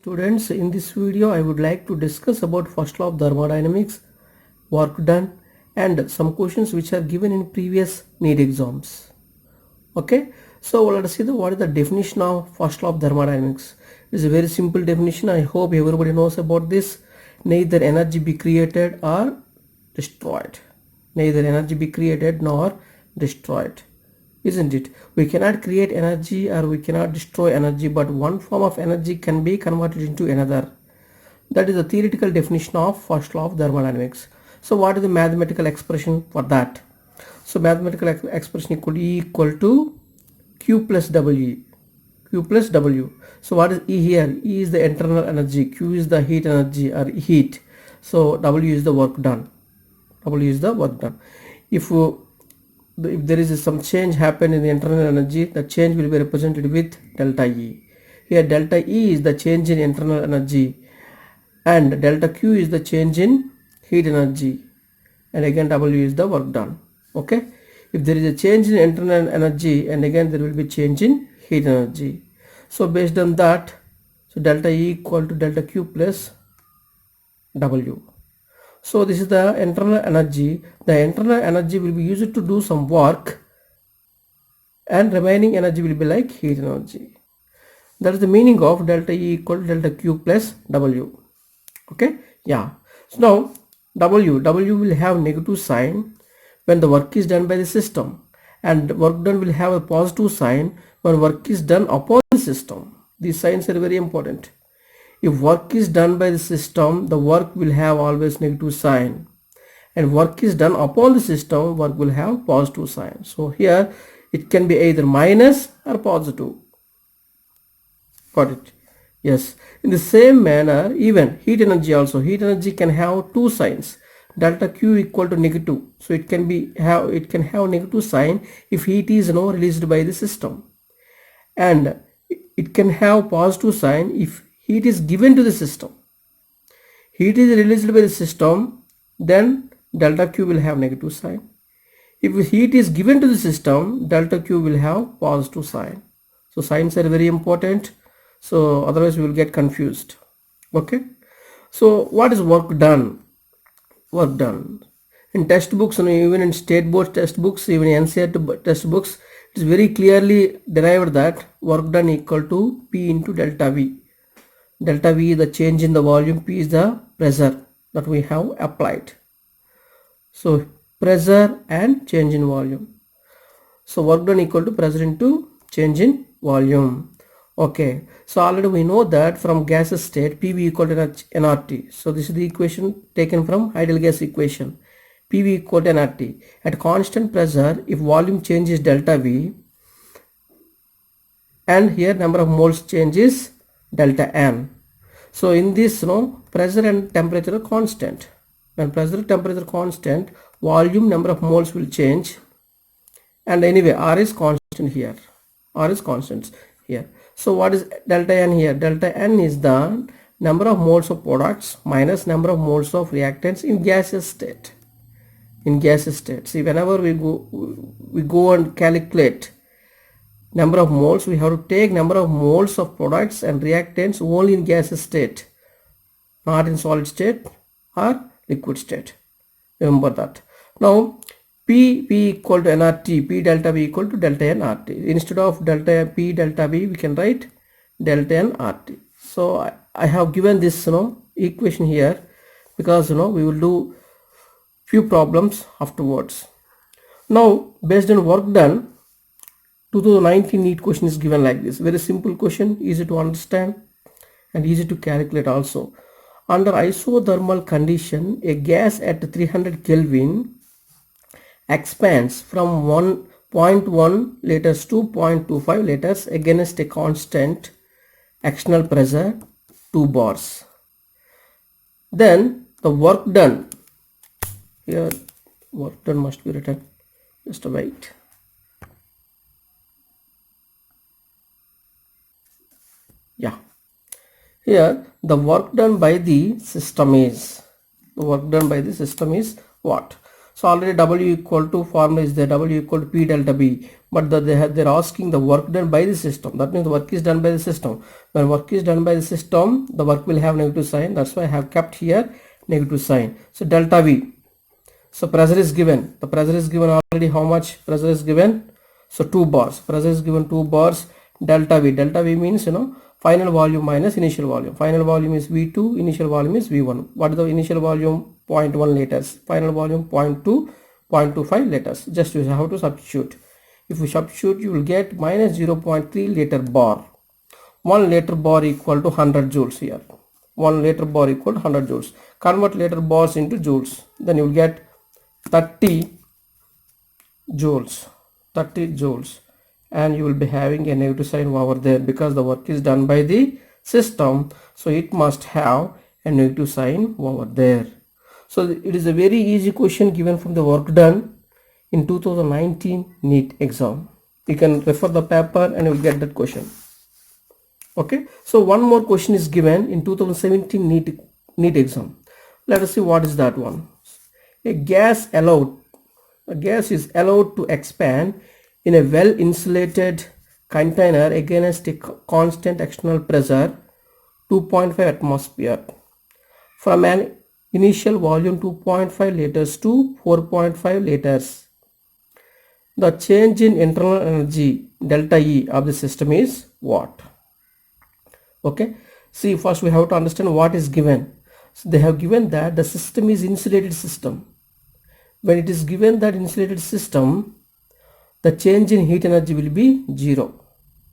Students, in this video I would like to discuss about first law of thermodynamics, work done, and some questions which are given in previous NEET exams. Okay, so let us see what is the definition of first law of thermodynamics. It is a very simple definition. I hope everybody knows about this. Neither energy be created or destroyed. Neither energy be created nor destroyed. Isn't it? We cannot create energy or we cannot destroy energy, but one form of energy can be converted into another. That is the theoretical definition of first law of thermodynamics. So what is the mathematical expression for that? So mathematical expression equal to Q plus W. Q plus W. So what is E here? E is the internal energy, Q is the heat energy or heat. So W is the work done. W is the work done. If there is some change happen in the internal energy, the change will be represented with delta E. Here delta E is the change in internal energy and delta Q is the change in heat energy, and again W is the work done. Okay, if there is a change in internal energy and again there will be change in heat energy. So based on that, so delta E equal to delta Q plus W. So this is the internal energy. The internal energy will be used to do some work and remaining energy will be like heat energy. That is the meaning of delta E equal to delta Q plus W. Okay, yeah. So now W will have negative sign when the work is done by the system, and work done will have a positive sign when work is done upon the system. These signs are very important. If work is done by the system, the work will have always negative sign, and work is done upon the system, work will have positive sign. So here it can be either minus or positive. Got it? Yes. In the same manner, even heat energy also, heat energy can have two signs. Delta Q equal to negative, so it can have negative sign if heat is released by the system, and it can have positive sign if heat is given to the system. Heat is released by the system, then delta Q will have negative sign. If heat is given to the system, delta Q will have positive sign. So signs are very important, so otherwise we will get confused. Okay, so what is work done? Work done in textbooks, even in state board textbooks, even NCERT textbooks, it is very clearly derived that work done equal to P into delta V. Delta V is the change in the volume, P is the pressure that we have applied. So pressure and change in volume. So work done equal to pressure into change in volume. Okay, so already we know that from gaseous state PV equal to nRT. So this is the equation taken from ideal gas equation. PV equal to nRT. At constant pressure, if volume changes delta V, and here number of moles changes delta N. So in this, pressure and temperature are constant. When pressure and temperature constant, volume number of moles will change, and anyway R is constant here. R is constant here. So what is delta N here? Delta N is the number of moles of products minus number of moles of reactants in gaseous state. In gaseous state, see, whenever we go and calculate number of moles, we have to take number of moles of products and reactants only in gaseous state, not in solid state or liquid state. Remember that. Now P equal to nRT, P delta V equal to delta nRT. Instead of delta P delta V, we can write delta nRT. So I have given this equation here because we will do few problems afterwards. Now based on work done, 2019 NEET question is given like this. Very simple question, easy to understand and easy to calculate also. Under isothermal condition, a gas at 300 Kelvin expands from 1.1 liters to 0.25 liters against a constant external pressure 2 bars. Then the work done, here work done must be written, just wait. Yeah, here the work done by the system is what? So already W equal to formula is there, W equal to P delta B, but they're asking the work done by the system. That means the work is done by the system. When work is done by the system, the work will have negative sign. That's why I have kept here negative sign. So delta V. So pressure is given. The pressure is given already. How much pressure is given? So 2 bars. Pressure is given 2 bars. Delta V. Delta V means, final volume minus initial volume. Final volume is V2. Initial volume is V1. What is the initial volume? 0.1 liters. Final volume 0.2, 0.25 liters. Just you have to substitute. If you substitute, you will get minus 0.3 liter bar. 1 liter bar equal to 100 joules here. 1 liter bar equal to 100 joules. Convert liter bars into joules. Then you will get 30 joules. 30 joules. And you will be having a negative sign over there because the work is done by the system. So it must have a negative sign over there. So it is a very easy question given from the work done in 2019 NEET exam. You can refer the paper and you will get that question. Okay. So one more question is given in 2017 NEET exam. Let us see what is that one. A gas is allowed to expand in a well insulated container against a constant external pressure 2.5 atmosphere from an initial volume 2.5 liters to 4.5 liters. The change in internal energy delta E of the system is what? Okay, see, first we have to understand what is given. So they have given that the system is insulated system. When it is given that insulated system, the change in heat energy will be 0.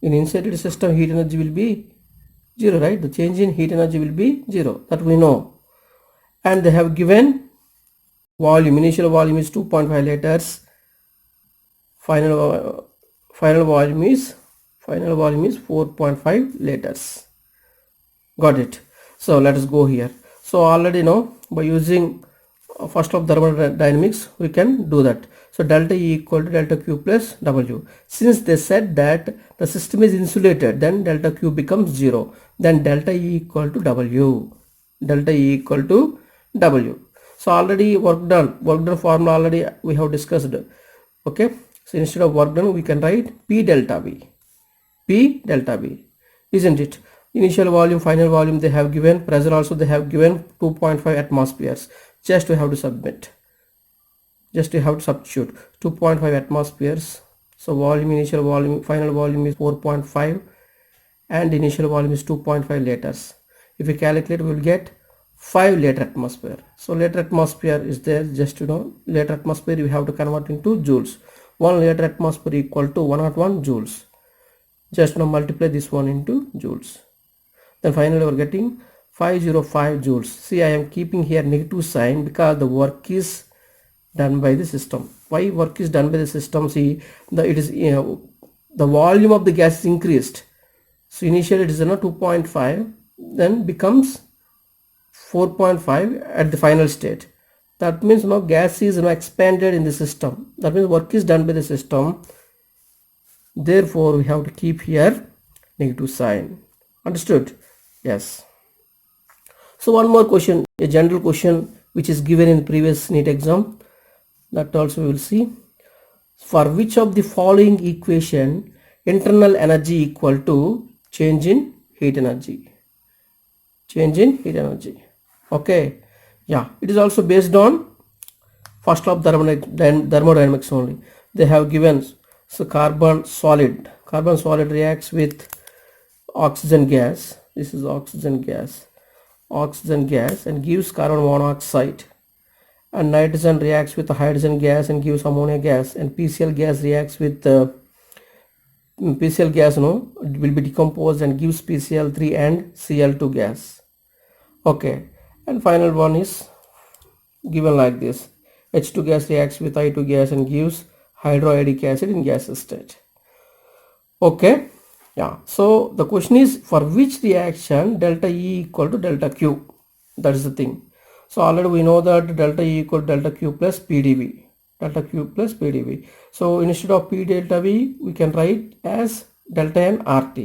In insulated system, heat energy will be 0, right? The change in heat energy will be 0, that we know. And they have given volume. Initial volume is 2.5 liters. Final volume is 4.5 liters. Got it. So let us go here. So already know by using first law of thermodynamics we can do that. So delta E equal to delta Q plus W. Since they said that the system is insulated, then delta Q becomes 0. Then delta E equal to W. Delta E equal to W. So already work done formula already we have discussed. Okay. So instead of work done we can write P delta V. P delta V. Isn't it? Initial volume, final volume they have given. Pressure also they have given 2.5 atmospheres. Just we have to submit. Just we have to substitute 2.5 atmospheres. So volume, initial volume, final volume is 4.5 and initial volume is 2.5 liters. If we calculate, we will get 5 liter atmosphere. So liter atmosphere is there. Just liter atmosphere we have to convert into joules. 1 liter atmosphere equal to 101 joules. Just multiply this one into joules. Then finally we are getting 505 joules. See, I am keeping here negative sign because the work is done by the system. Why work is done by the system? See, the volume of the gas is increased. So initially it is 2.5, then becomes 4.5 at the final state. That means gas is expanded in the system. That means work is done by the system. Therefore we have to keep here negative sign. Understood? Yes. So one more question, a general question which is given in previous NEET exam, that also we will see. For which of the following equation internal energy equal to change in heat energy? Change in heat energy. Okay. Yeah, it is also based on first law of thermodynamics only. They have given, so carbon solid reacts with oxygen gas. This is oxygen gas and gives carbon monoxide, and nitrogen reacts with the hydrogen gas and gives ammonia gas, and PCl gas reacts with PCl gas will be decomposed and gives PCl3 and Cl2 gas. Okay, and final one is given like this. H2 gas reacts with I2 gas and gives hydroiodic acid in gas state. Okay. Yeah, so the question is for which reaction delta E equal to delta Q? That is the thing. So already we know that delta E equal to delta Q plus PdV. Delta Q plus PdV. So instead of P delta V, we can write as delta N RT.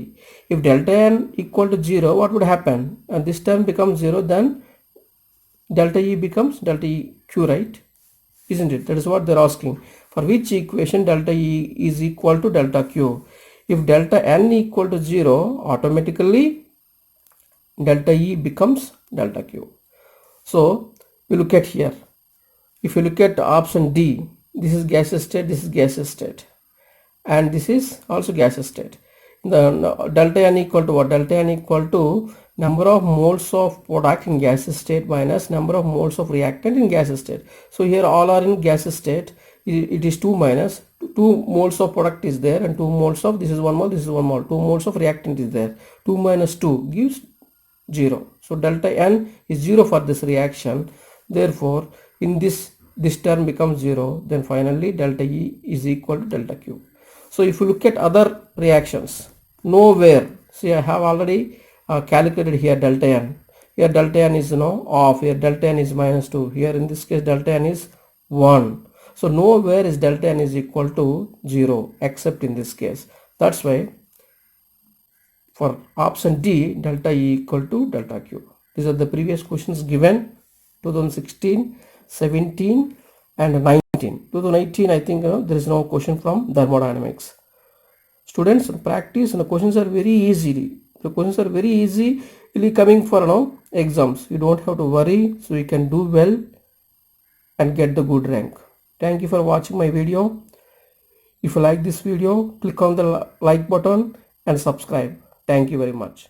If delta N equal to 0, what would happen? And this term becomes 0, then delta E becomes delta E Q, right? isn't it? That is what they're asking. For which equation delta E is equal to delta Q? If delta N equal to 0, automatically delta E becomes delta Q. So we look at here. If you look at option D, this is gaseous state, this is gaseous state, and this is also gaseous state. The delta N equal to what? Delta N equal to number of moles of product in gaseous state minus number of moles of reactant in gaseous state. So here all are in gaseous state. It is 2 minus 2 moles of product is there, and 2 moles of, this is 1 mole, this is 1 mole, 2 moles of reactant is there. 2 minus 2 gives 0. So delta N is 0 for this reaction. Therefore in this term becomes 0. Then finally delta E is equal to delta Q. So if you look at other reactions, nowhere, see I have already calculated here delta N. Here delta N is off, here delta N is minus 2, here in this case delta N is 1. So nowhere is delta N is equal to 0 except in this case. That's why for option D, delta E equal to delta Q. These are the previous questions given 2016, 17 and 19. 2018 I think there is no question from thermodynamics. Students, practice, and the questions are very easy. The questions are very easy coming for exams. You don't have to worry, so you can do well and get the good rank. Thank you for watching my video. If you like this video, click on the like button and subscribe. Thank you very much.